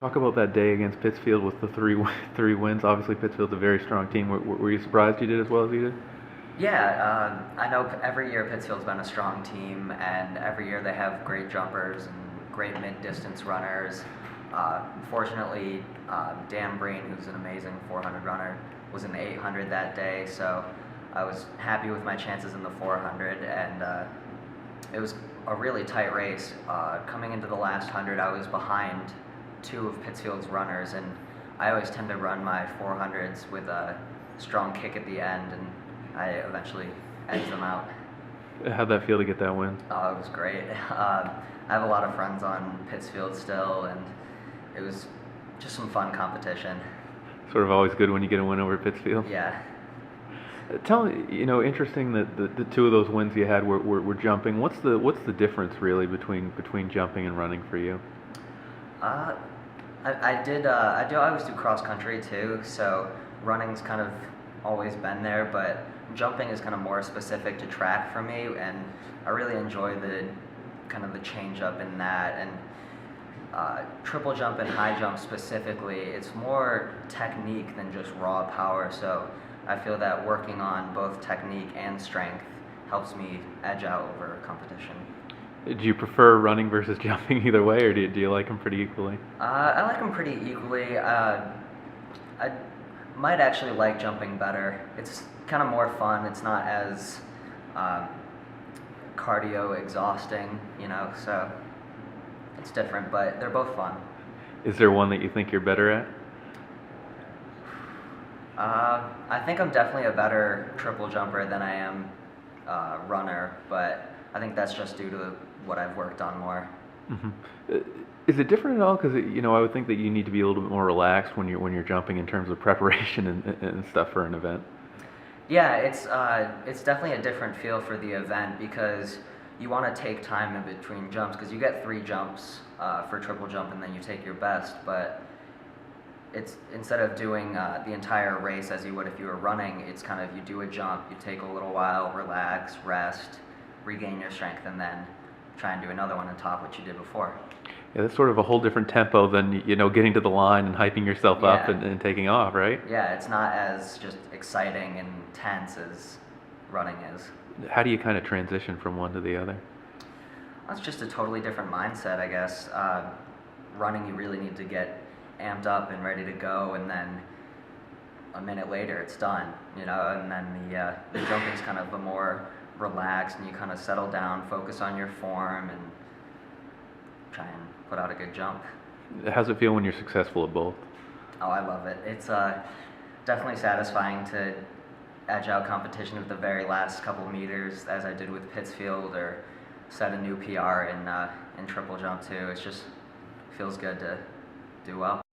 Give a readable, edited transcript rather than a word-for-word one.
Talk about that day against Pittsfield with the three wins. Obviously, Pittsfield's a very strong team. Were you surprised you did as well as you did? Yeah, I know every year Pittsfield's been a strong team, and every year they have great jumpers and great mid-distance runners. Fortunately, Dan Breen, who's an amazing 400 runner, was in the 800 that day, so I was happy with my chances in the 400, and it was a really tight race. Coming into the last 100, I was behind two of Pittsfield's runners, and I always tend to run my 400s with a strong kick at the end, and I eventually edged them out. How'd that feel to get that win? Oh, it was great. I have a lot of friends on Pittsfield still, and it was just some fun competition. Sort of always good when you get a win over Pittsfield. Yeah. Tell me, interesting that the two of those wins you had were jumping. What's the difference really between jumping and running for you? Uh, I do always do cross country too, so running's kind of always been there, but jumping is kind of more specific to track for me, and I really enjoy the kind of the change up in that. And triple jump and high jump specifically, it's more technique than just raw power, so I feel that working on both technique and strength helps me edge out over competition. Do you prefer running versus jumping either way, or do you like them pretty equally? I like them pretty equally. I might actually like jumping better. It's kind of more fun. It's not as cardio exhausting, so it's different, but they're both fun. Is there one that you think you're better at? I think I'm definitely a better triple jumper than I am runner, but I think that's just due to what I've worked on more. Hmm. Is it different at all? Because I would think that you need to be a little bit more relaxed when you're jumping in terms of preparation and stuff for an event. Yeah, it's definitely a different feel for the event because you want to take time in between jumps because you get 3 jumps for triple jump and then you take your best, but it's instead of doing the entire race as you would if you were running, it's kind of you do a jump, you take a little while, relax, rest, regain your strength, and then try and do another one on top what you did before. Yeah, that's sort of a whole different tempo than getting to the line and hyping yourself up Yeah. and taking off, right? Yeah, it's not as just exciting and tense as running is. How do you kind of transition from one to the other? That's just a totally different mindset, I guess. Running, you really need to get amped up and ready to go, and then a minute later it's done, and then the jumping's kind of a more relaxed, and you kind of settle down, focus on your form, and try and put out a good jump. How's it feel when you're successful at both? Oh, I love it. It's definitely satisfying to edge out competition at the very last couple meters, as I did with Pittsfield, or set a new PR in triple jump too. It just feels good to do well.